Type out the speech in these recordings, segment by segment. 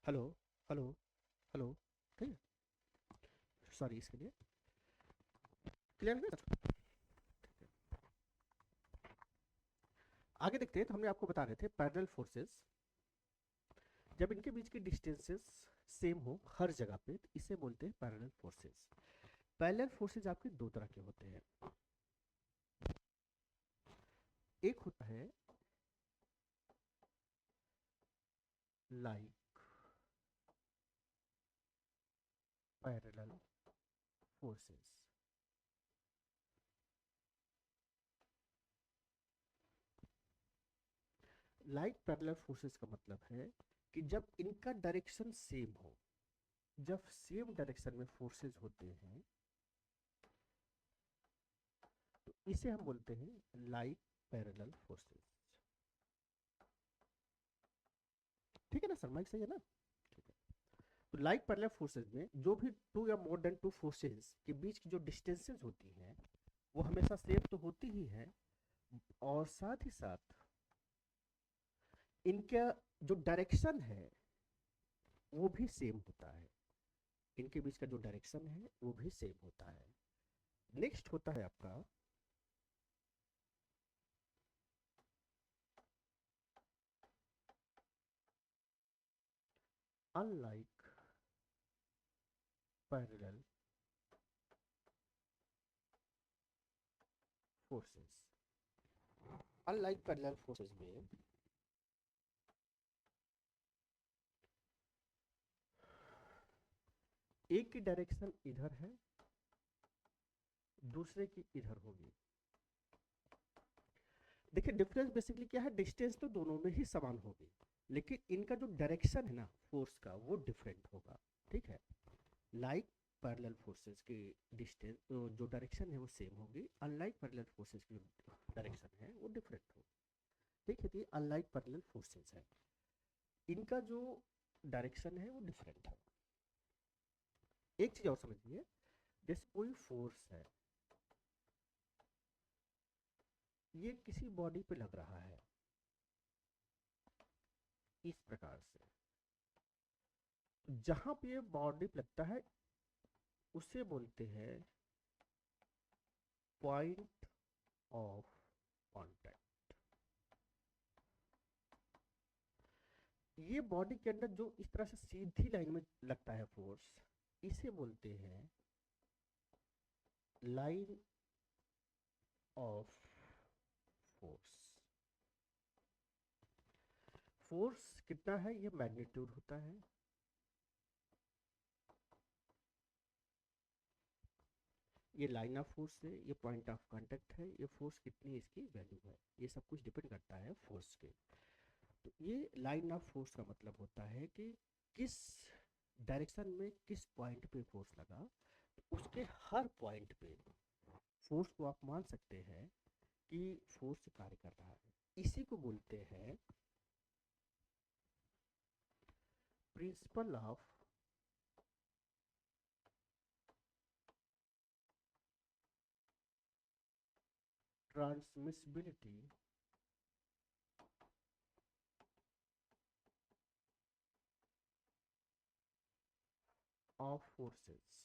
Hello. Hello. Hello. ठीक है। Sorry इसके लिए। क्लियर है सर? आगे देखते हैं। तो हमने आपको बता रहे थे पैरेलल फोर्सेस जब इनके बीच की डिस्टेंसेस सेम हो हर जगह पे तो इसे बोलते हैं पैरेलल फोर्सेस। पैरेलल फोर्सेस आपके दो तरह के होते हैं। एक होता है like parallel forces. Like parallel forces का मतलब है कि जब इनका डायरेक्शन सेम हो, जब सेम डायरेक्शन में फोर्सेस होते हैं तो इसे हम बोलते हैं लाइक पैरेलल फोर्सेस। ठीक है ना सर? माइक सही है ना? ठीक है। तो लाइक पैरेलल फोर्सेस में जो भी टू या मोर देन टू फोर्सेस के बीच की जो डिस्टेंसेस होती हैं वो हमेशा सेम तो होती ही है, और साथ ही साथ इनका जो डायरेक्शन है वो भी सेम होता है। इनके बीच का जो डायरेक्शन है वो भी सेम होता है। नेक्स्ट होता है आपका unlike parallel forces. Unlike parallel forces में एक की डायरेक्शन इधर है, दूसरे की इधर होगी। देखिए डिफरेंस बेसिकली क्या है, डिस्टेंस तो दोनों में ही समान होगी, लेकिन इनका जो डायरेक्शन है ना फोर्स का वो डिफरेंट होगा। ठीक है। लाइक पैरेलल फोर्सेस की डिस्टेंस जो डायरेक्शन है वो सेम होगी, अनलाइक पैरेलल फोर्सेस की जो डायरेक्शन है वो डिफरेंट होगी। ठीक है। तो ये अनलाइक पैरेलल फोर्सेस है, इनका जो डायरेक्शन है वो डिफरेंट है। एक चीज और समझिए, जैसे कोई फोर्स है, ये किसी बॉडी पे लग रहा है इस प्रकार से, जहां पे ये बॉडी पे लगता है उसे बोलते हैं पॉइंट ऑफ कांटेक्ट। ये बॉडी के अंदर जो इस तरह से सीधी लाइन में लगता है फोर्स, इसे बोलते हैं लाइन ऑफ फोर्स। फोर्स कितना है ये मैग्नीट्यूड होता है, ये लाइन ऑफ फोर्स है, ये पॉइंट ऑफ कांटेक्ट है, ये फोर्स कितनी इसकी वैल्यू है, ये सब कुछ डिपेंड करता है फोर्स के। तो ये लाइन ऑफ फोर्स का मतलब होता है कि किस डायरेक्शन में किस पॉइंट पे फोर्स लगा, तो उसके हर पॉइंट पे फोर्स को आप मान सकते हैं कि फोर्स कार्य कर रहा है। इसी को बोलते हैं principle of transmissibility of forces.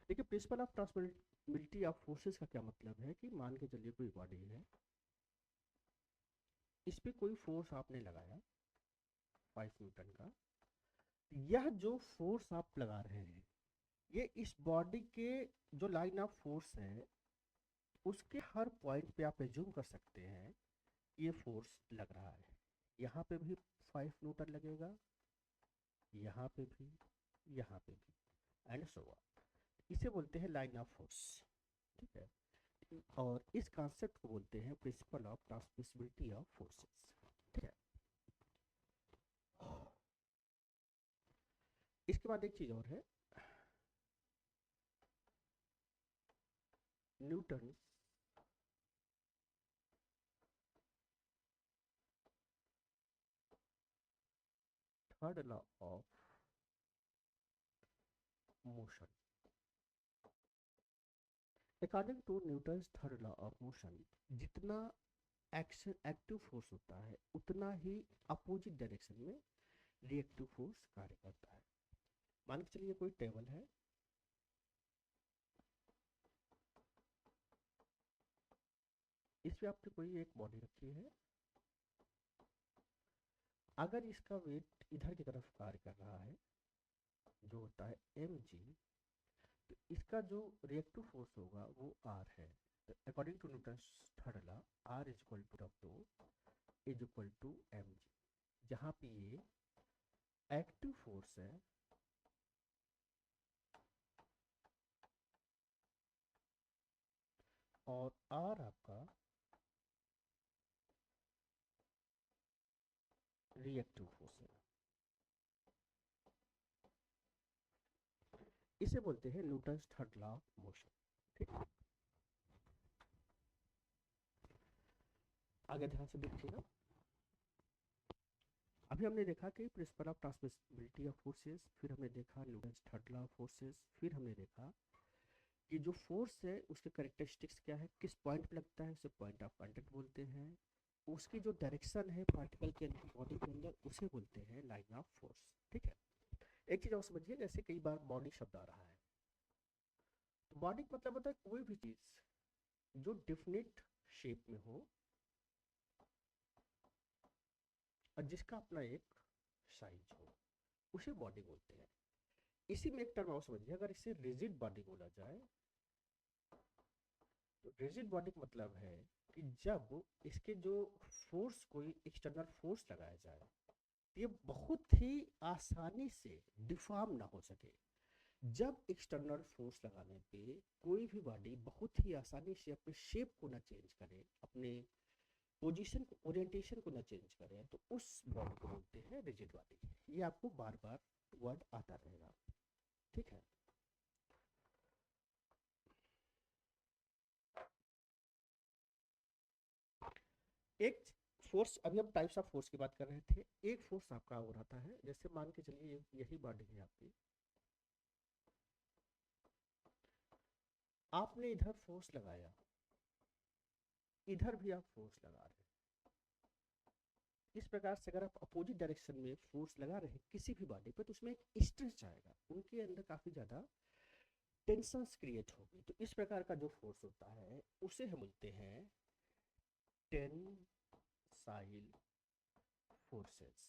देखिए principle of transmissibility of forces का क्या मतलब है कि मान के चलिए कोई बॉडी है, इस पे कोई फोर्स आपने लगाया 5 न्यूटन का, यह जो फोर्स आप लगा रहे हैं ये इस बॉडी के जो लाइन ऑफ फोर्स है उसके हर पॉइंट पे आप एज्यूम कर सकते हैं ये फोर्स लग रहा है। यहाँ पे भी 5 न्यूटन लगेगा, यहाँ पे भी, यहाँ पे भी, एंड सो ऑन। इसे बोलते हैं लाइन ऑफ फोर्स। ठीक है। और इस कॉन्सेप्ट को बोलते हैं principle of transmissibility of forces. ठीक है। इसके बाद एक चीज और है, Newton third law of motion. According to Newton third law of motion, जितना एक्शन एक्टिव फोर्स होता है उतना ही अपोजिट डायरेक्शन में रिएक्टिव फोर्स कार्य करता है। मान के चलिए कोई टेबल है, इस पे आपने कोई एक बॉडी रखी है, अगर इसका वेट इधर की तरफ कार्य कर रहा है जो होता है mg, तो इसका जो रिएक्टिव फोर्स होगा वो r है। तो according to Newton's third law r is equal to W is equal to mg, जहाँ पे ये एक्टिव फोर्स है और r आपका रिएक्टिव फोर्स है। इसे बोलते हैं Newton's third law of motion. ठीक है, आगे ध्यान से देखिएगा। अभी हमने देखा कि principal of transmissibility of forces, फिर हमने देखा Newton's third law of forces, फिर हमने देखा कि जो फोर्स है उसके कैरेक्टरिस्टिक्स क्या है, किस पॉइंट पे लगता है, उसे पॉइंट ऑफ कांटेक्ट बोलते हैं। उसकी जो डायरेक्शन है पार्टिकल के अंदर, बॉडी के अंदर, उसे बोलते हैं लाइन ऑफ फोर्स। ठीक है, एक चीज और समझिए, जैसे कई बार बॉडी शब्द आ रहा है, तो बॉडी का मतलब होता है कोई भी चीज जो डिफिनिट शेप में हो और जिसका अपना एक साइज हो, उसे बॉडी बोलते हैं। इसी में एक टर्म और समझिए, अगर इसे रिजिड बॉडी बोला जाए, तो रिजिड बॉडी का मतलब है कि जब इसके जो फोर्स, कोई एक्सटर्नल फोर्स लगाया जाए, ये बहुत ही आसानी से डिफॉर्म ना हो सके। जब एक्सटर्नल फोर्स लगाने पे कोई भी बॉडी बहुत ही आसानी से अपने शेप को ना चेंज करे, अपने पोजीशन को, ओरिएंटेशन को ना चेंज करे, तो उस बॉडी को बोलते हैं रिजिड बॉडी। ये आपको बार बार वर्ड आता रहेगा। ठीक है, एक फोर्स, अभी हम टाइप्स ऑफ फोर्स की बात कर रहे थे, एक फोर्स आपका हो रहा है, जैसे मान के चलिए यही बॉडी है आपकी, आपने इधर फोर्स लगाया, इधर भी आप फोर्स लगा रहे हैं। इस प्रकार से अगर आप अपोजिट डायरेक्शन में फोर्स लगा रहे हैं किसी भी बॉडी पे, तो उसमें एक स्ट्रेस आएगा, उनके अंदर काफी ज्यादा टेंशन क्रिएट होगी। तो इस प्रकार का जो फोर्स होता है उसे हम बोलते हैं टेंसाइल फोर्सेस।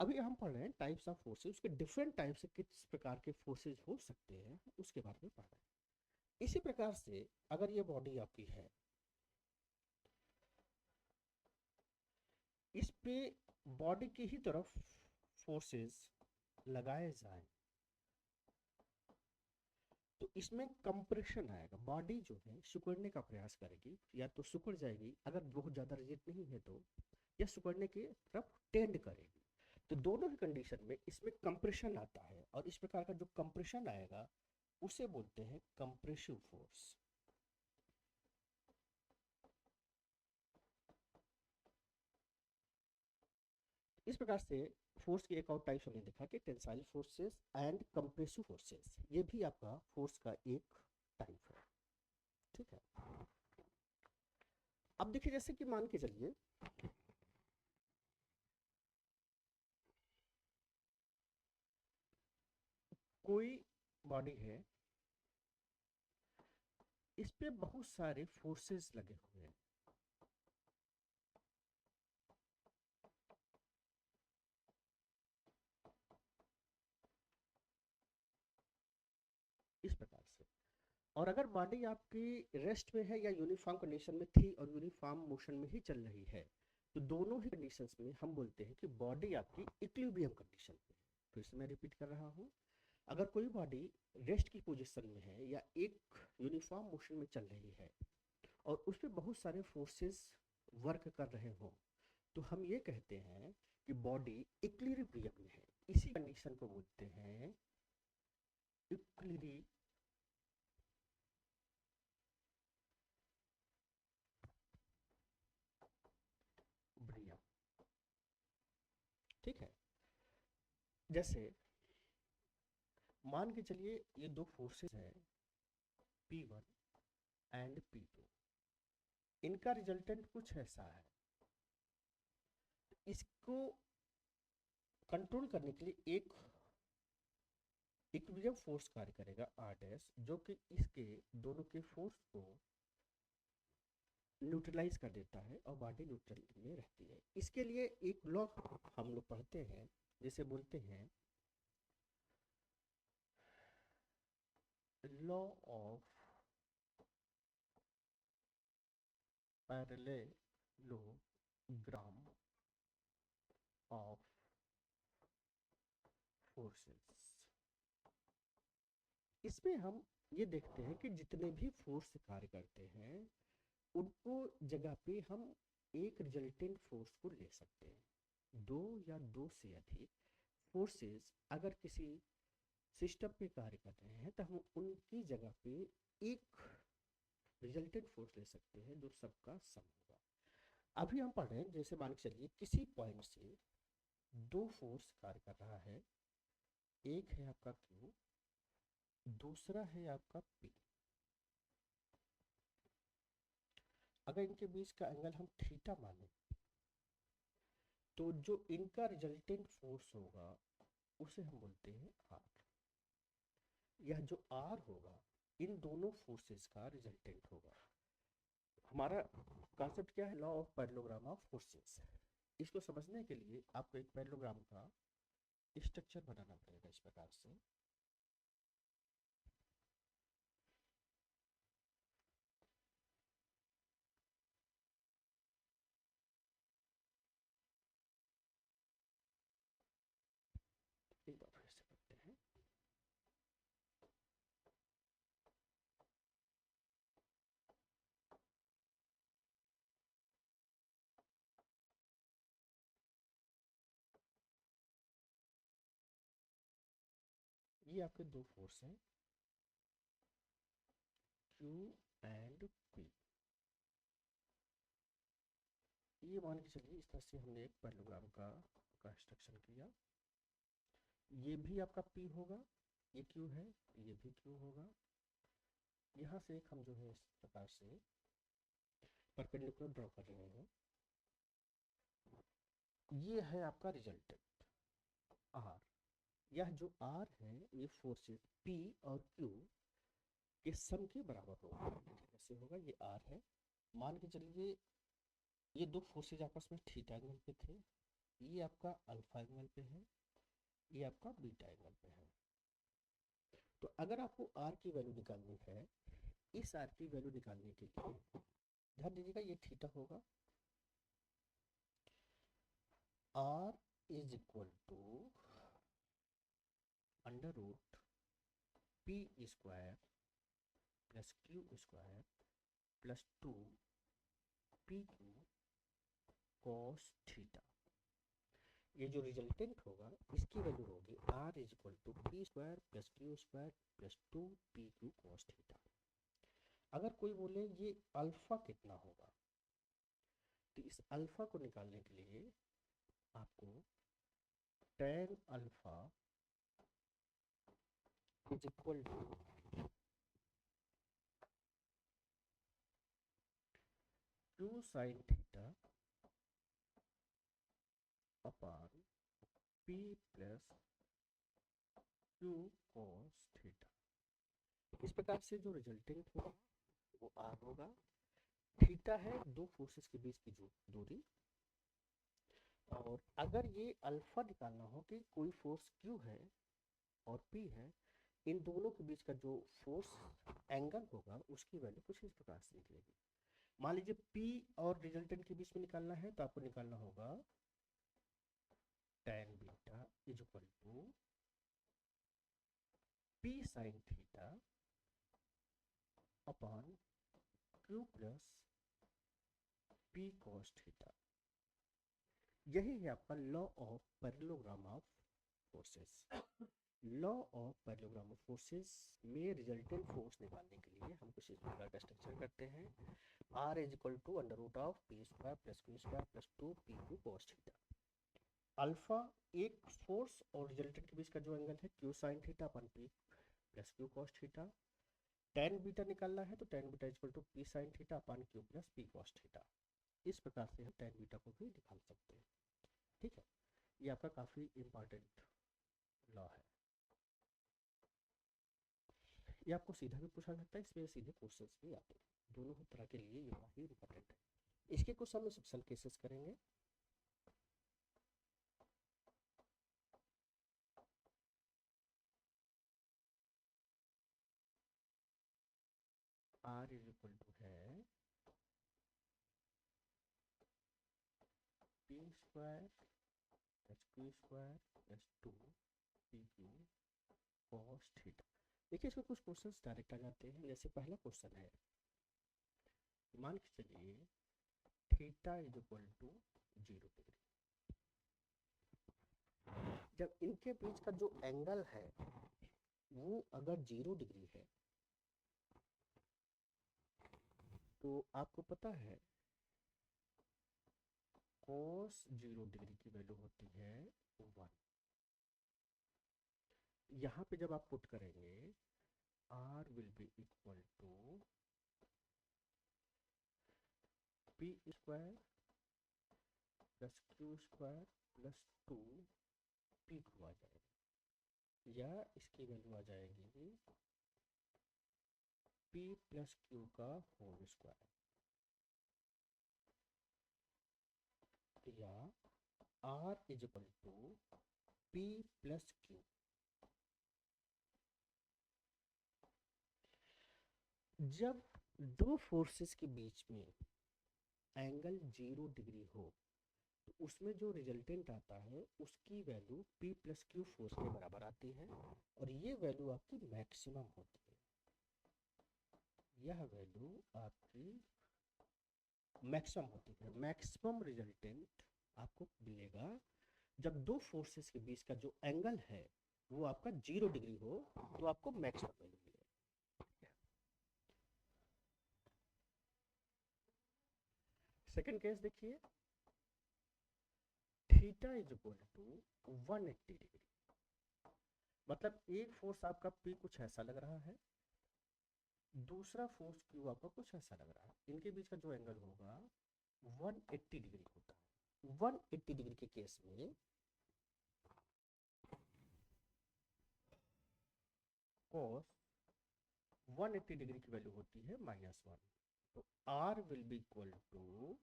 अभी हम पढ़ रहे हैं टाइप्स ऑफ फोर्सेस, उसके डिफरेंट टाइप से किस प्रकार के फोर्सेस हो सकते हैं उसके बारे में पढ़ रहे हैं। इसी प्रकार से अगर ये बॉडी आपकी है, इस पे बॉडी की ही तरफ फोर्सेस लगाए जाए, तो इसमें कंप्रेशन आएगा, बॉडी जो है सिकुड़ने का प्रयास करेगी, या तो सिकुड़ जाएगी अगर बहुत ज़्यादा रिजिड नहीं है तो, या सिकुड़ने की तरफ टेंड करेगी। तो दोनों ही कंडीशन में इसमें कंप्रेशन आता है, और इस प्रकार का जो कंप्रेशन आएगा उसे बोलते हैं कंप्रेसिव फोर्स। इस प्रकार से फोर्स की एक और टाइप हमने देखा कि tensile forces and compressive forces, ये भी आपका फोर्स का एक टाइप है। ठीक है, अब देखिए जैसे कि मान के चलिए कोई बॉडी है, इस पे बहुत सारे फोर्सेस लगे हुए हैं, इस प्रकार से। और अगर बॉडी आपकी रेस्ट में है या यूनिफॉर्म कंडीशन में थी और यूनिफॉर्म मोशन में ही चल रही है, तो दोनों ही कंडीशंस में हम बोलते हैं कि बॉडी आपकी इक्विलिब्रियम कंडीशन में है। फिर से मैं रिपीट कर रहा हूँ, अगर कोई बॉडी रेस्ट की पोजीशन में है या एक यूनिफॉर्म मोशन में चल रही है और उस पर बहुत सारे फोर्सेस वर्क कर रहे हो, तो हम ये कहते हैं कि बॉडी इक्विलिब्रियम में है। इसी कंडीशन को बोलते हैं इक्विलिब्रियम। ठीक है, जैसे मान के चलिए ये दो फोर्सेस हैं P1 एंड P2, इनका रिजल्टेंट कुछ ऐसा है। इसको कंट्रोल करने के लिए एक इक्विलिब्रियम फोर्स कार्य करेगा आर डैश, जो कि इसके दोनों के फोर्स को न्यूट्रलाइज कर देता है और बॉडी न्यूट्रल में रहती है। इसके लिए एक लॉ हम लोग पढ़ते हैं, जिसे बोलते हैं law of parallelogram of forces. इसमें हम ये देखते हैं कि जितने भी फोर्स कार्य करते हैं उनको जगह पे हम एक रिजल्टेंट फोर्स को ले सकते हैं। दो या दो से अधिक फोर्सेस अगर किसी सिस्टम पे कार्य कर रहे हैं तो हम उनकी जगह पे एक रिजल्टेंट फोर्स ले सकते हैं जो सबका सम होगा। अभी हम पढ़ रहे हैं, जैसे मान के चलिए किसी पॉइंट से दो फोर्स कार्य कर रहा है, एक है आपका Q, दूसरा है आपका P। अगर इनके बीच का एंगल हम थीटा माने तो जो इनका रिजल्टेंट फोर्स होगा उसे हम बोलते हैं R। यह जो R होगा इन दोनों फोर्सेस का रिजल्टेंट होगा। हमारा कॉन्सेप्ट क्या है? Law of parallelogram of forces. इसको समझने के लिए आपको एक पैरेललोग्राम का स्ट्रक्चर बनाना पड़ेगा इस प्रकार से। एक बार फिर से करते हैं। ये आपके दो फोर्स हैं Q एंड P। ये मान के चलिए इस तरह से हमने एक पैरेललोग्राम का कंस्ट्रक्शन किया। ये भी आपका P होगा, ये Q है, ये भी Q होगा। यहाँ से एक हम जो है इस प्रकार से परपेंडिकुलर ड्रॉ कर रहे हैं। ये है आपका रिजल्टेंट R। यह जो R है ये फोर्सेस P और Q के सम के बराबर होगा। कैसे होगा? ये R है, मान के चलिए ये दो फोर्सेज आपस में थीटा एंगल पे थे, ये आपका अल्फा एंगल पे है, ये आपका बीटा एंगल पे है। तो अगर आपको R की वैल्यू निकालनी है, इस R की वैल्यू निकालने के लिए ध्यान दीजिएगा ये थीटा होगा। R is equal to under root P square plus Q square plus 2 PQ cos theta. ये जो रिजल्टेंट होगा इसकी वैल्यू होगी R is equal to P square plus Q square plus 2 PQ cos theta. अगर कोई बोले ये अल्फा कितना होगा, तो इस अल्फा को निकालने के लिए आपको tan alpha is equal to Q sin theta upon P plus Q cos theta. इस प्रकार से जो रिजल्टेंट होगा वो R होगा। थीटा है दो फोर्सेस के बीच की जो दूरी, और अगर ये अल्फा निकालना हो कि कोई फोर्स Q है और P है, इन दोनों के बीच का जो फोर्स एंगल होगा उसकी वैल्यू कुछ इस प्रकार से निकलेगी। मान लीजिए P और रिजल्टेंट के बीच में निकालना है तो आपको निकालना होगा tan beta is equal to P sin theta upon Q plus P cos theta. यही है आपका law of parallelogram of forces. Law of parallelogram of forces में रिजल्टेंट फोर्स निकालने के लिए हम कुछ इस प्रकार का स्ट्रक्चर करते हैं। R is equal to under root of P square plus Q square plus 2 PQ cos theta. Alpha एक फोर्स और रिजल्टेंट के बीच का जो एंगल है Q sin theta upon P plus Q cos theta. Tan beta निकालना है तो tan beta equal to P sine theta upon Q plus P cos theta. इस प्रकार से हम टेन बीटा को भी निकाल सकते हैं। ठीक है, ये आपका काफ़ी इम्पॉर्टेंट लॉ है। ये आपको सीधा भी पूछा सकता है, इसमें सीधे क्वेश्चंस भी आते हैं, दोनों तरह के लिए ये काफ़ी इम्पोर्टेंट है। इसके कुछ हम स्पेशल केसेस करेंगे। आर इज इक्वल टू है P square plus Q square plus two P Q cos theta. देखिए इसमें कुछ क्वेश्चंस डायरेक्ट आ जाते हैं। जैसे पहला क्वेश्चन है, मान के चलिए theta is equal to 0 degree. जब इनके बीच का जो एंगल है वो अगर 0 डिग्री है तो आपको पता है cos 0 डिग्री की वैल्यू होती है 1। यहाँ पे जब आप पुट करेंगे r will be equal to P square plus Q square plus 2 P Q आ जाएगा, या इसकी वैल्यू आ जाएगी पी प्लस क्यू का होल स्क्वायर, या r is equal to P plus Q. जब दो फोर्सेस के बीच में एंगल 0 डिग्री हो तो उसमें जो रिजल्टेंट आता है उसकी value P plus Q force के बराबर आती है, और ये वैल्यू आपकी मैक्सिमम होती है। यह वैल्यू आपकी मैक्सिमम होती है। मैक्सिमम रिजल्टेंट आपको मिलेगा जब दो फोर्सेस के बीच का जो एंगल है वो आपका 0 डिग्री हो, तो आपको मैक्सिमम वैल्यू मिलेगा। सेकंड केस देखिए, theta is equal to 180 degree. मतलब एक फोर्स आपका P कुछ ऐसा लग रहा है, दूसरा फोर्स Q आपका कुछ ऐसा लग रहा है। इनके बीच का जो एंगल होगा 180 डिग्री होता है। 180 डिग्री के केस में cos 180 डिग्री की वैल्यू होती है -1, तो R will be equal to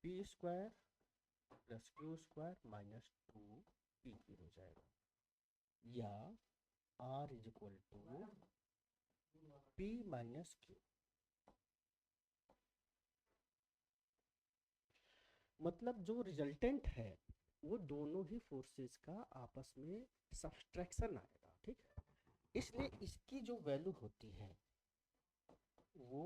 P square plus Q square minus 2 P Q हो जाएगा, या R is equal to P minus Q. मतलब जो रिजल्टेंट है वो दोनों ही फोर्सेस का आपस में सब्सट्रैक्शन आएगा। ठीक है, इसलिए इसकी जो वैल्यू होती है वो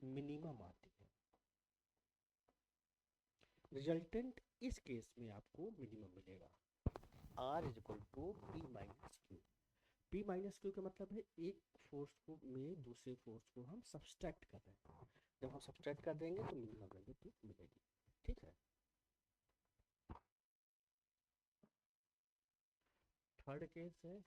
मिनिमम आती है। रिजल्टेंट इस केस में आपको मिनिमम मिलेगा। R is equal to P minus Q. P minus Q का मतलब है एक फोर्स को में दूसरे फोर्स को हम सब्सट्रैक्ट कर रहे हैं। जब हम सब्सट्रैक्ट कर देंगे तो मिनिमम वैल्यू तो मिलेगी। ठीक है, थर्ड केस है,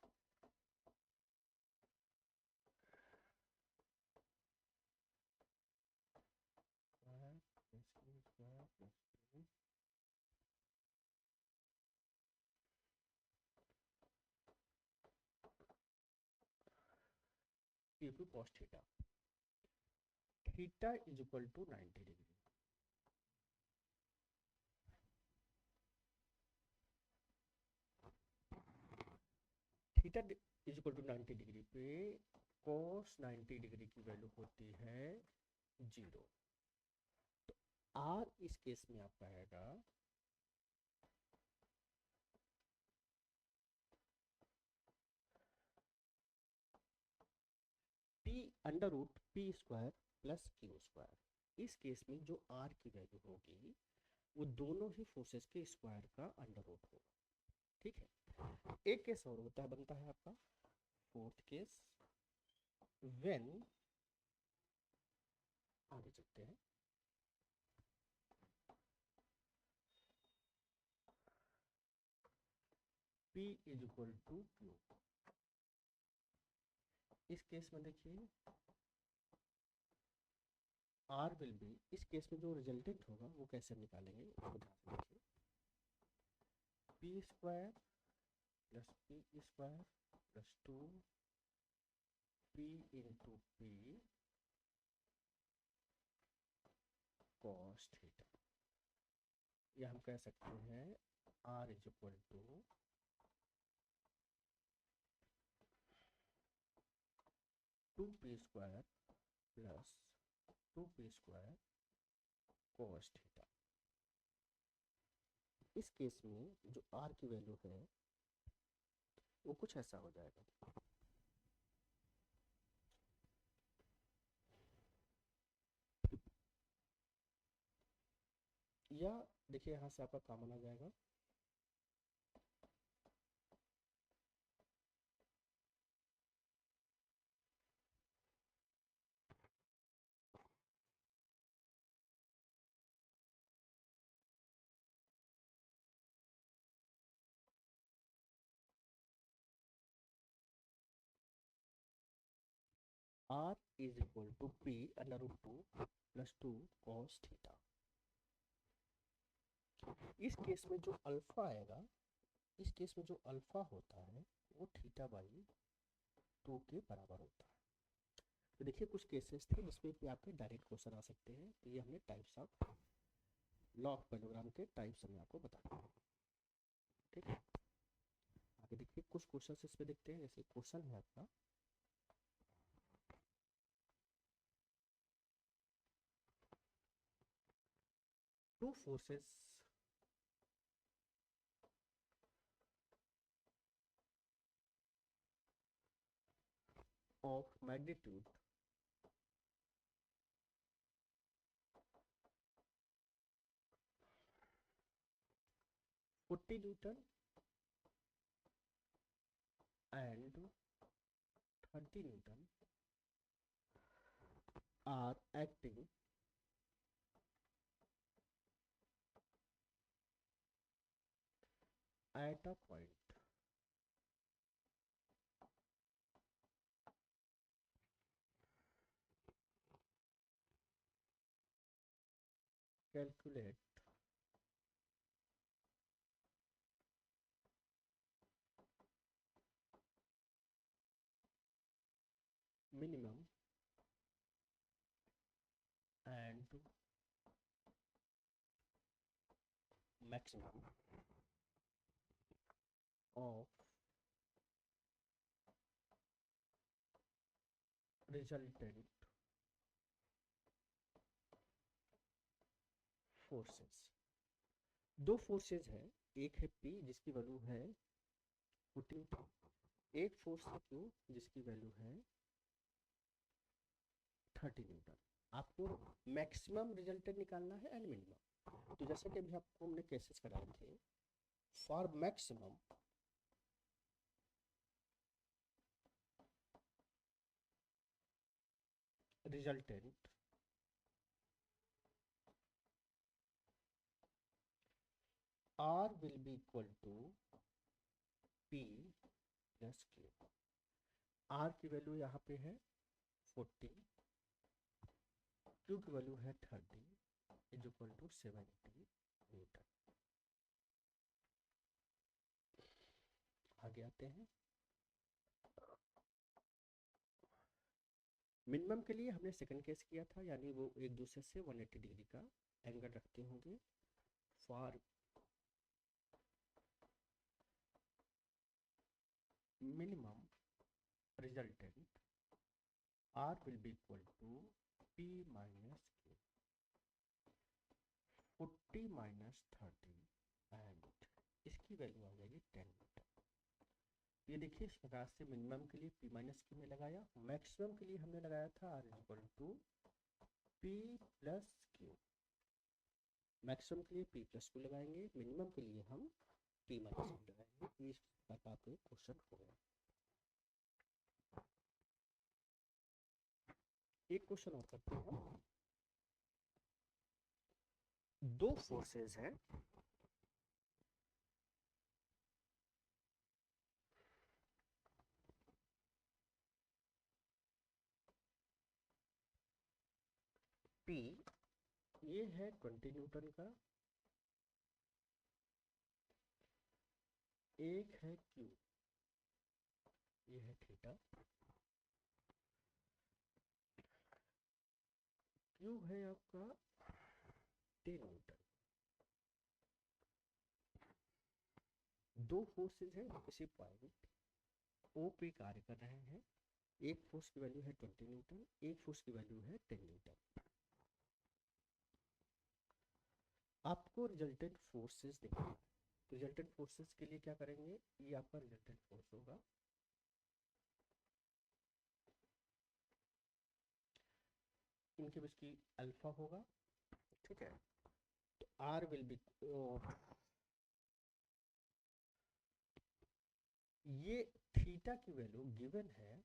Q2 cos theta. Theta is equal to 90 degree. Theta is equal to 90 degree पे cos 90 डिग्री की वैल्यू होती है 0। तो R इस केस में आपका आएगा p under root P square plus Q square. इस केस में जो R की वैल्यू होगी वो दोनों ही फोर्सेस के स्क्वायर का अंडर रूट होगा। ठीक है, एक केस और होता है, बनता है आपका फोर्थ केस, व्हेन आगे चलते हैं। P is equal to Q। इस केस में देखिए R विल बी, इस केस में जो रिजल्टेंट होगा वो कैसे निकालेंगे उसको ध्यान से देखिए। P square plus P square plus 2 P into P cos theta, या हम कह सकते हैं R is equal to 2P square plus 2P square cos theta. इस केस में जो R की वैल्यू है वो कुछ ऐसा हो जाएगा। या देखिए यहाँ से आपका कॉमन आ जाएगा, R is equal to P under root 2 plus 2 cos theta. इस केस में जो अल्फा आएगा, इस केस में जो अल्फा होता है वो थीटा बाई 2 के बराबर होता है। तो देखिए कुछ केसेस थे जिसमें कि आपके डायरेक्ट क्वेश्चन आ सकते हैं, तो ये हमने types of law of parallelogram के टाइप्स हमने आपको बताया। ठीक है, आगे देखिए कुछ क्वेश्चन इसमें देखते हैं। जैसे क्वेश्चन है आपका two forces of magnitude 40 Newton and 30 Newton are acting at a point calculate minimum and maximum of resultant forces। दो फोर्सेस है, एक है P जिसकी वैल्यू है 40, एक फोर्स है Q जिसकी वैल्यू है 30 न्यूटन। आपको मैक्सिमम रिजल्टेंट निकालना है एंड मिनिमम। तो जैसे कि अभी आपको हमने केसेस कराए थे, for maximum resultant R will be equal to P plus Q। R की वैल्यू यहाँ पे है 40, Q की वैल्यू है 30 इज इक्वल टू 70 न्यूटन। आगे आते हैं, मिनिमम के लिए हमने सेकंड केस किया था, यानी वो एक दूसरे से 180 डिग्री का एंगल रखते होंगे। For minimum resultant R will be equal to P minus Q, 40 minus 30 and इसकी वैल्यू आ जाएगी 10 न्यूटन। ये देखिए इस प्रकार से मिनिमम के लिए P माइनस Q में लगाया, मैक्सिमम के लिए हमने लगाया था R equal to P plus Q। Maximum के लिए P प्लस Q लगाएंगे, मिनिमम के लिए हम P माइनस Q लगाएंगे। इस प्रकार का क्वेश्चन हो गया। एक क्वेश्चन और करते हैं। दो फोर्सेस हैं P ये है 20 न्यूटन का, एक है Q ये है थीटा, Q है आपका 10 न्यूटन। दो फोर्सेस हैं किसी पॉइंट O पे कार्य कर रहे हैं। एक फोर्स की वैल्यू है 20 न्यूटन, एक फोर्स की वैल्यू है 10 न्यूटन। आपको रिजल्टेंट फोर्सेस देखना है। रिजल्टेंट फोर्सेस के लिए क्या करेंगे, ये आपका रिजल्टेंट फोर्स होगा, इनके बीच की अल्फा होगा, ठीक है। तो आर विल बी, ये थीटा की वैल्यू गिवन है,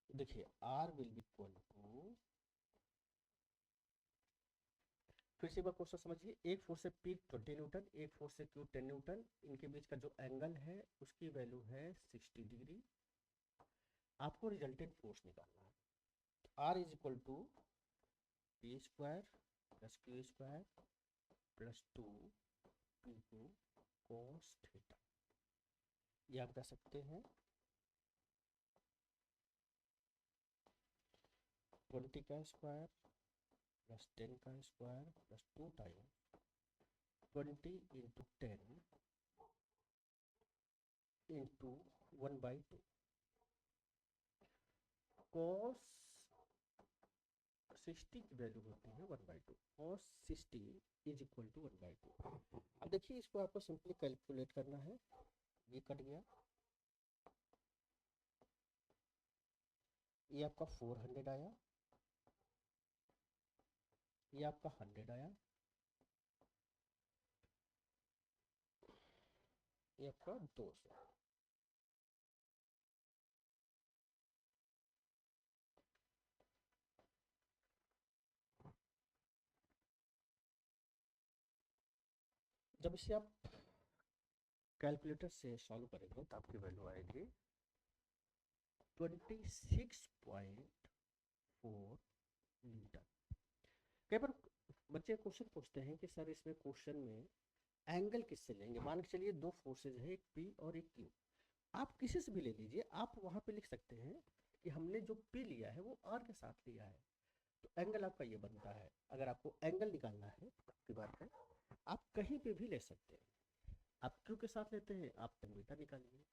देखिए R will be equal to, फिर से एक बार क्वेश्चन समझिए, एक फोर्स से P 20 न्यूटन, एक फोर्स से Q 10 न्यूटन, इनके बीच का जो एंगल है उसकी वैल्यू है 60 डिग्री। आपको रिजल्टेंट फोर्स निकालना है। R is equal to P square plus Q square plus 2 P2 cos theta, ये आप कह सकते हैं 20 का स्क्वायर प्लस 10 का square plus 2 time 20 into 10 into 1/2 cos 60 की वैल्यू होती है 1/2, cos 60 इज इक्वल टू 1/2। अब देखिए इसको आपको सिंपली कैलकुलेट करना है, ये कट गया, ये आपका 400 आया, ये आपका 100 आया, ये आपका 200। जब इसे आप कैलकुलेटर से सॉल्व करेंगे तो आपकी वैल्यू आएगी 26.4 न्यूटन। कई बार बच्चे क्वेश्चन पूछते हैं कि सर इसमें क्वेश्चन में एंगल किससे लेंगे, मान के चलिए दो फोर्सेज है, एक P और एक Q, आप किसी से भी ले लीजिए, आप वहां पे लिख सकते हैं कि हमने जो P लिया है वो R के साथ लिया है, तो एंगल आपका ये बनता है। अगर आपको एंगल निकालना है की बात है, आप कहीं पे भी ले सकते हैं, आप Q के साथ लेते हैं आप tan बीटा निकालिए,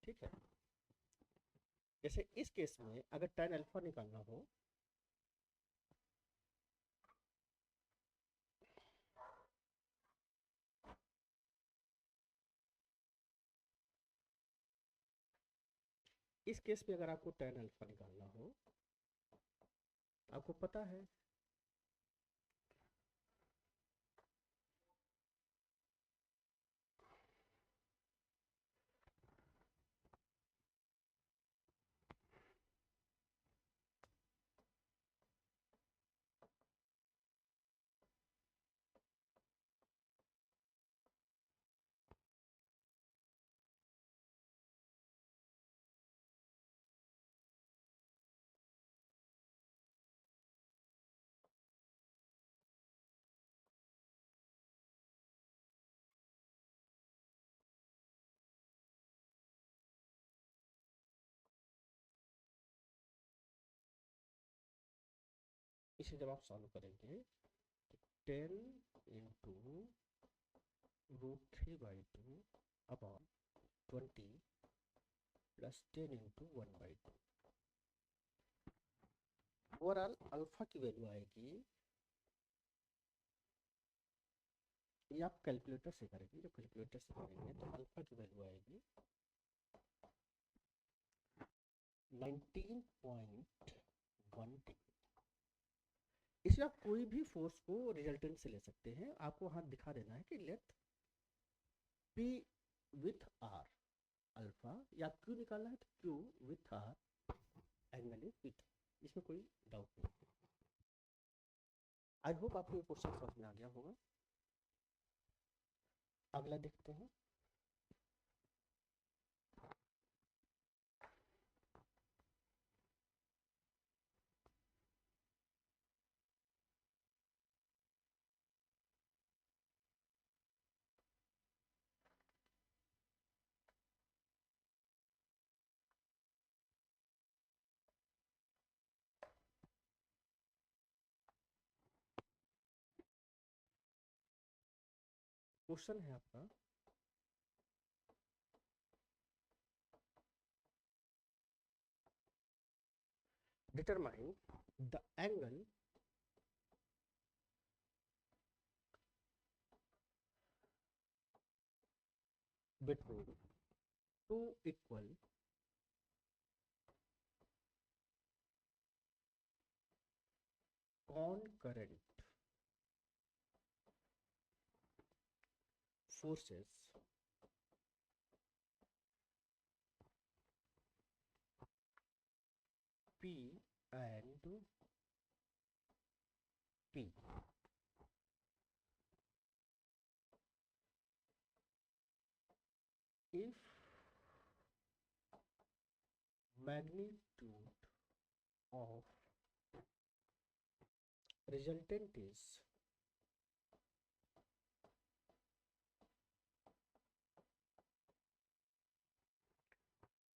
ठीक है। जैसे इस केस में अगर tan अल्फा निकालना हो, इस केस में अगर आपको tan अल्फा निकालना हो, आपको पता है इसे जब आप सॉल्व करेंगे तो 10 into √3/2 upon 20 plus 10 into 1/2, overall alpha की वैल्यू आएगी, ये आप कैलकुलेटर से करेंगे, जब कैलकुलेटर से करेंगे तो अल्फा की वैल्यू आएगी 19.1 डिग्री। इसमें आप कोई भी फोर्स को रिजल्टेंट से ले सकते हैं, आपको वहां दिखा देना है कि let P with R alpha, या Q निकालना है तो Q with R angle is beta, इसमें कोई डाउट नहीं। आई होप आपको ये क्वेश्चन समझ में आ गया होगा। अगला देखते हैं। क्वेश्चन है आपका, determine the angle between two equal concurrent forces P and P. If magnitude of resultant is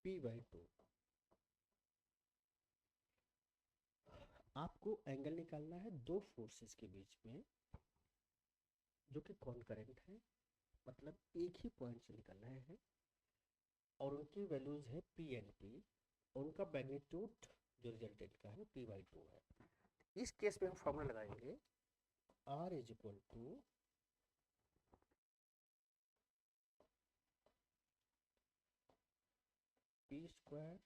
P/2, आपको एंगल निकालना है दो फोर्सेस के बीच में जो कि कॉन्करेंट है, मतलब एक ही पॉइंट से निकल रहे हैं, और उनकी वैल्यूज है P एंड P, और उनका मैग्नीट्यूड जो रिजल्टेंट का है P/2 है। इस केस में हम फॉर्मूला लगाएंगे R is equal to P square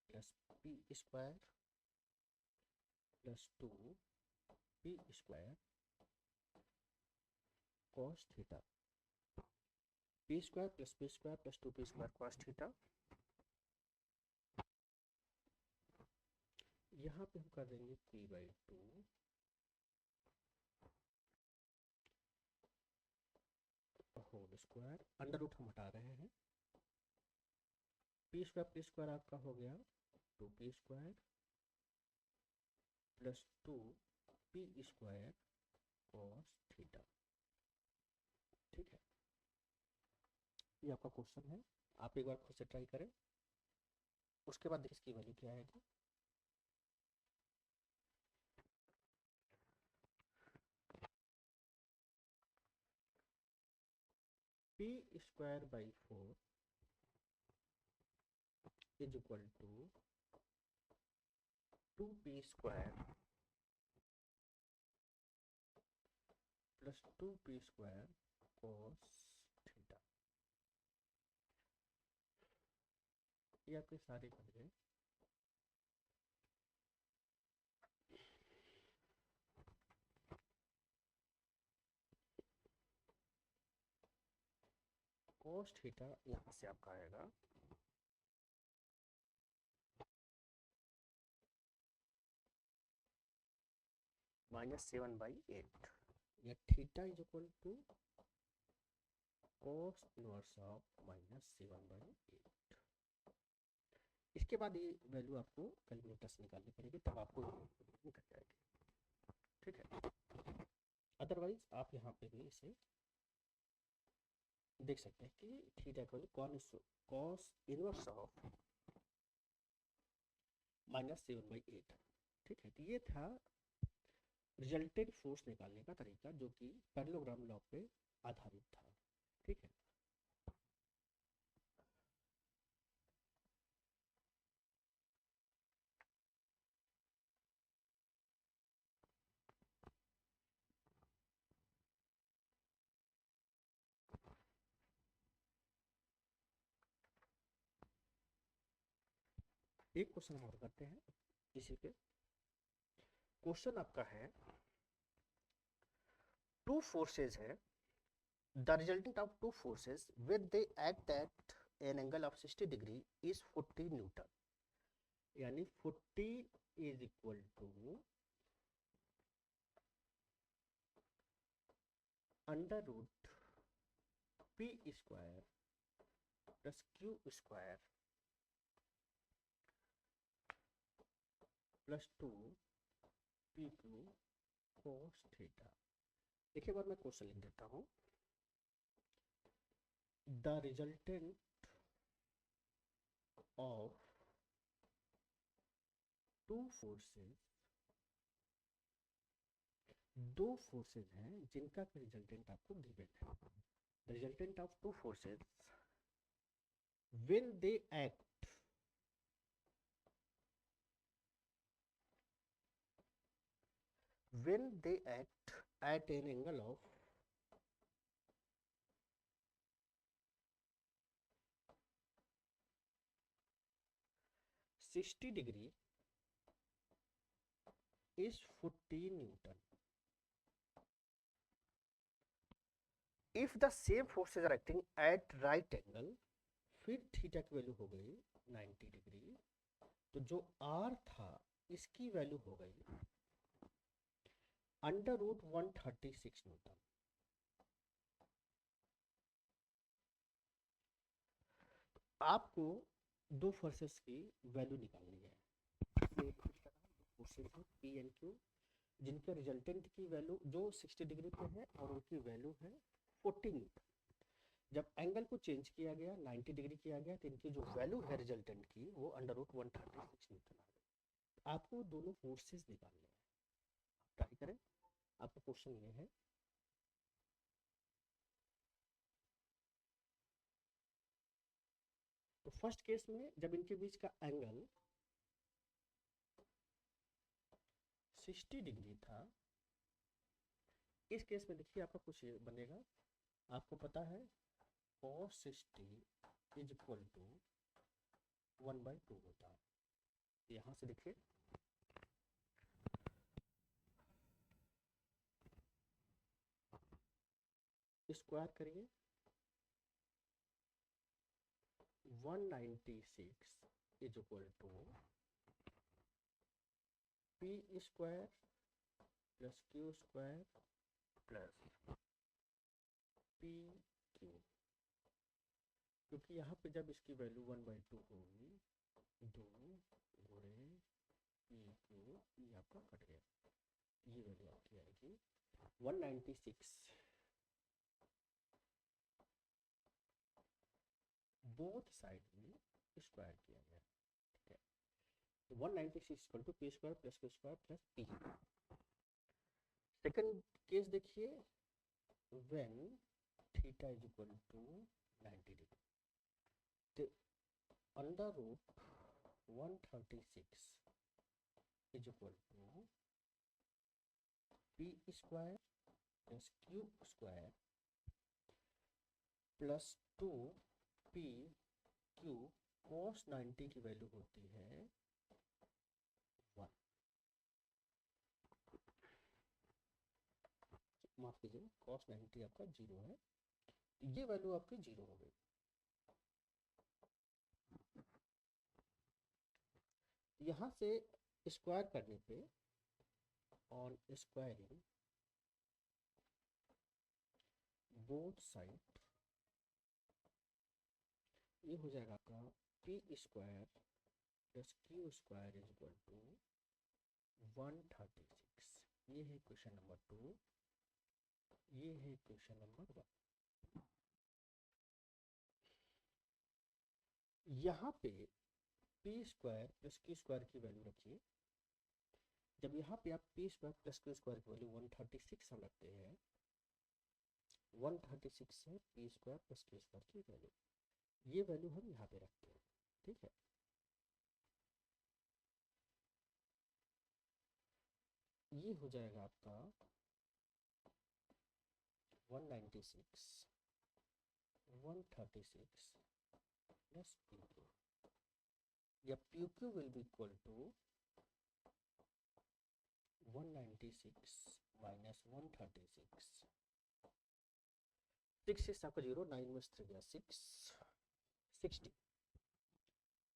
plus P square plus 2 P square cos theta, P square plus P square plus 2P square cos theta. यहाँ पे हम कर देंगे P/2 whole square, under root हम हटा रहे हैं, P स्क्वायर आपका हो गया 2P square plus 2P square cos theta. ठीक है, ये आपका क्वेश्चन है, आप एक बार खुद से ट्राई करें, उसके बाद देखिए इसकी वैल्यू क्या आएगी। P square by 4 is equal to 2P square plus 2P square cos theta. ये आपके सारे बन गए। कॉस थीटा यहाँ से आपका आएगा -7/8, या theta is equal to cos inverse of -7/8। इसके बाद ये वैल्यू आपको कैलकुलेटर से निकालनी पड़ेगी, तब आपको निकल जाएगी। ठीक है, अदरवाइज आप यहाँ पे भी इसे देख सकते हैं कि theta equal cos inverse of -7/8। ठीक है, तो ये था रिजल्टेंट फोर्स निकालने का तरीका, जो कि पैरेललोग्राम लॉ पे आधारित था। ठीक है, एक क्वेश्चन और करते हैं इसी पे। क्वेश्चन आपका है, टू फोर्सेस है, the resultant of two forces with they act at an angle of 60 degree is 40 newton, यानी 40 is equal to under root P square plus Q square plus 2PQ cos theta. देखिए, बार मैं question लिख देता हूँ, the resultant of two forces दो forces हैं जिनका रिजल्टेंट आपको गिवन है. The resultant of two forces when they act at an angle of 60 degree is 14 Newton. If the same forces are acting at right angle, फिर theta की value हो गई 90 degree, तो जो R था इसकी वैल्यू हो गई √136 न्यूटन. आपको दो फोर्सेस की वैल्यू निकालनी है. फोर्सेस है P एंड Q जिनके रिजल्टेंट की वैल्यू जो 60 डिग्री पे है और उनकी वैल्यू है 14 न्यूटन. जब एंगल को चेंज किया गया 90 डिग्री किया गया तो इनकी जो वैल्यू है रिजल्टेंट की वो √136 न्यूटन आ गई. आपको दोनों फोर्सेस निकालने हैं. ट्राई करें. आपका क्वेश्चन ये है तो फर्स्ट केस में जब इनके बीच का एंगल 60 डिग्री था, इस केस में देखिए आपका कुछ बनेगा. आपको पता है cos 60 इज इक्वल टू 1/2 होता है. यहां से देखिए स्क्वायर करिए 196 is equal to P square plus Q square plus PQ, क्योंकि यहाँ पे जब इसकी वैल्यू 1/2 होगी 2 गुणे PQ, ये आपका कट गया. ये वैल्यू आपकी आएगी 196 बोथ साइड में स्क्वायर किया गया. ठीक है, तो 196 equal to P square plus Q square plus P. Second case देखिए when theta is equal to 90 degree, तो under root 136 is equal to P square plus Q square plus 2PQ cos 90 की value होती है 1. माफ कीजिए cos 90 आपका 0 है, ये वैल्यू आपकी 0 हो गई. यहाँ से स्क्वायर करने पे ऑन स्क्वायरिंग बोथ साइड ये हो जाएगा आपका P square plus Q square is equal to 136. ये है क्वेश्चन नंबर 2. ये है क्वेश्चन नंबर 1. यहाँ पे P square plus Q square की वैल्यू रखिए. जब यहाँ पे आप P square plus Q square की वैल्यू 136 हम रखते हैं, 136 है P square plus Q square की वैल्यू, ये वैल्यू हम यहाँ पे रखते हैं. ठीक है, ये हो जाएगा आपका 196 136 प्लस PQ, या PQ will be equal to 196 minus 136. 6 से आपका 0, 9 में 3 गया 6, 60.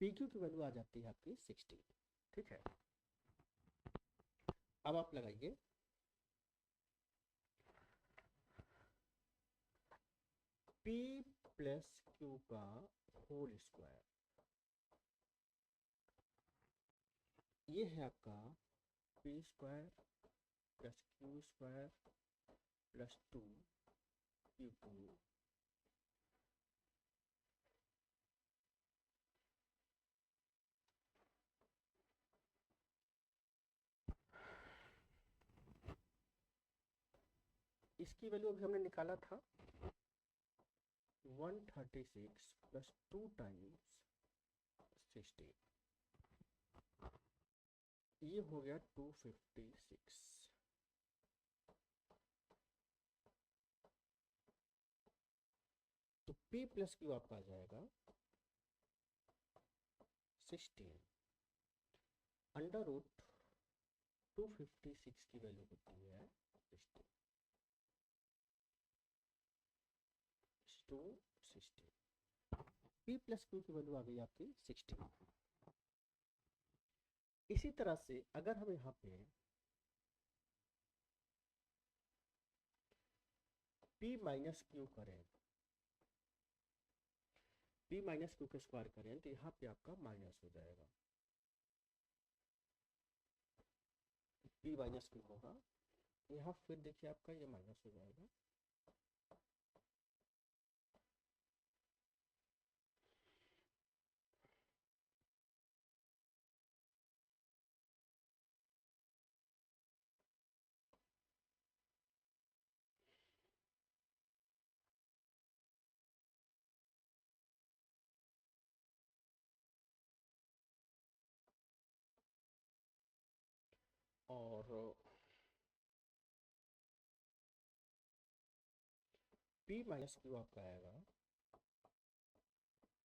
PQ की वैल्यू आ जाती है आपकी 60. ठीक है, अब आप लगाइए P प्लस Q का होल स्क्वायर, ये है आपका P square plus Q square plus 2PQ इसकी वैल्यू अभी हमने निकाला था 136 प्लस 2 टाइम्स 16, ये हो गया 256। तो P प्लस क्यू आपका आ जाएगा 16 अंडर रूट 256 की वैल्यू होती है 16 P प्लस क्यू की वैल्यू आ गई आपकी 16। इसी तरह से अगर हम यहाँ पे P माइनस क्यू करें, P माइनस क्यू का स्क्वायर करें तो यहाँ पे आपका माइनस हो जाएगा, P माइनस क्यू होगा, यहाँ फिर देखिए आपका ये माइनस हो जाएगा। और P माइनस क्यू आपका आएगा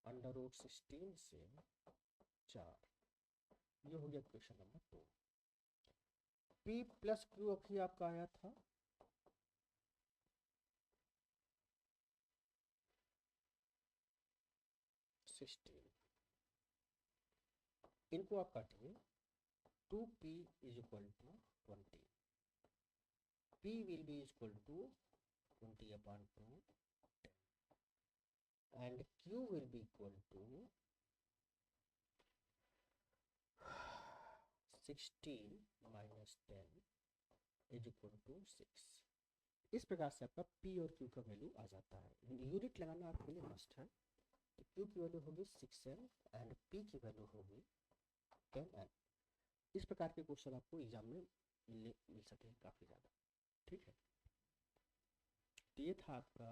अंडर रूट 16 से 4, ये हो गया question number 2। P plus Q अभी आपका आया था 16, इनको आप काटिए 2P is equal to 20, P will be equal to 20 upon 2 and Q will be equal to 16 minus 10 is equal to 6। इस प्रकार से आपका P और Q का वैल्यू आ जाता है। यूनिट लगाना आपके लिए मस्ट है। तो Q की वैल्यू होगी 6n एंड P की वैल्यू होगी 10n। इस प्रकार के क्वेश्चन आपको एग्जाम में मिल सके काफ़ी ज़्यादा, ठीक है। तो ये था आपका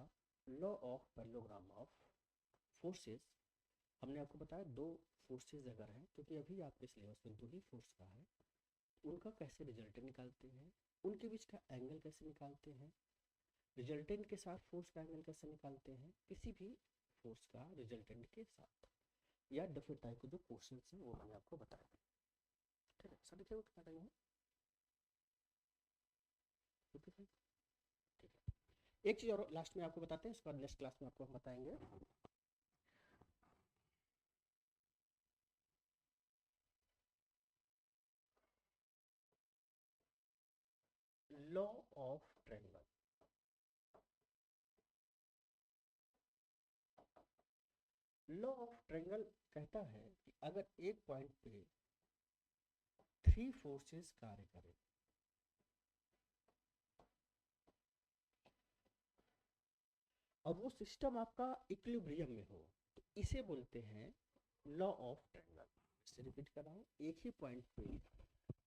law of parallelogram of forces. हमने आपको बताया दो फोर्सेस अगर हैं, क्योंकि अभी आपके सिलेबस में 2 ही फोर्स का है, उनका कैसे रिजल्टेंट निकालते हैं, उनके बीच का एंगल कैसे निकालते हैं, रिजल्टेंट के साथ फोर्स का एंगल कैसे निकालते हैं, किसी भी फोर्स का रिजल्टेंट के साथ, या डिफरेंट टाइप के जो क्वेश्चन हैं वो मैंने आपको बताया। ठीक है सर, देखिए कितना टाइम है, ठीक है। एक चीज़ और लास्ट में आपको बताते हैं, इसके बाद नेक्स्ट क्लास में आपको हम बताएंगे। Law of triangle. Law of triangle कहता है कि अगर एक पॉइंट पे 3 फोर्सेस कार्य करें, और वो सिस्टम आपका इक्विलिब्रियम में हो, तो इसे बोलते हैं लॉ ऑफ ट्रायंगल। इसे रिपीट कर रहा हूँ, एक ही पॉइंट पे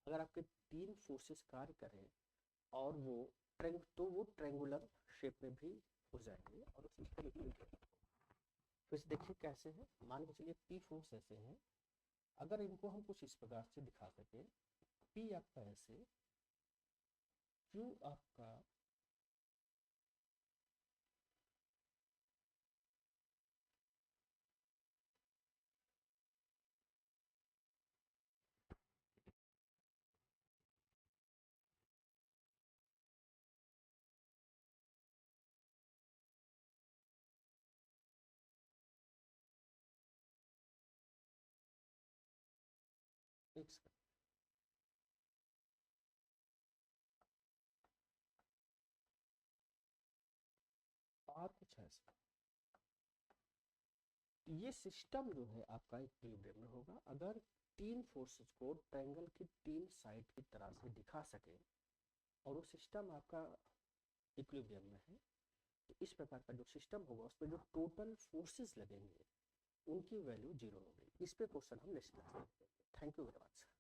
अगर आपके 3 फोर्सेस कार्य करें और वो ट्रायंगुलर शेप में भी हो जाएंगे और सिस्टम इक्विलिब्रियम। फिर से देखिए कैसे है, मान के चलिए P फोर्स ऐसे हैं, अगर इनको हम कुछ इस प्रकार से दिखा सके, P आपका ऐसे, Q आपका एक और कुछ ऐसा, ये सिस्टम जो है आपका इक्विलिब्रियम में होगा अगर 3 फोर्सेस को ट्रायंगल की 3 साइड की तरह से दिखा सके और वो सिस्टम आपका इक्विलिब्रियम में है, तो इस प्रकार का जो सिस्टम होगा उसमें जो टोटल फोर्सेस लगेंगे उनकी वैल्यू 0 होगी। इस पे क्वेश्चन हम नेक्स्ट क्लास में देखेंगे। Thank you very much.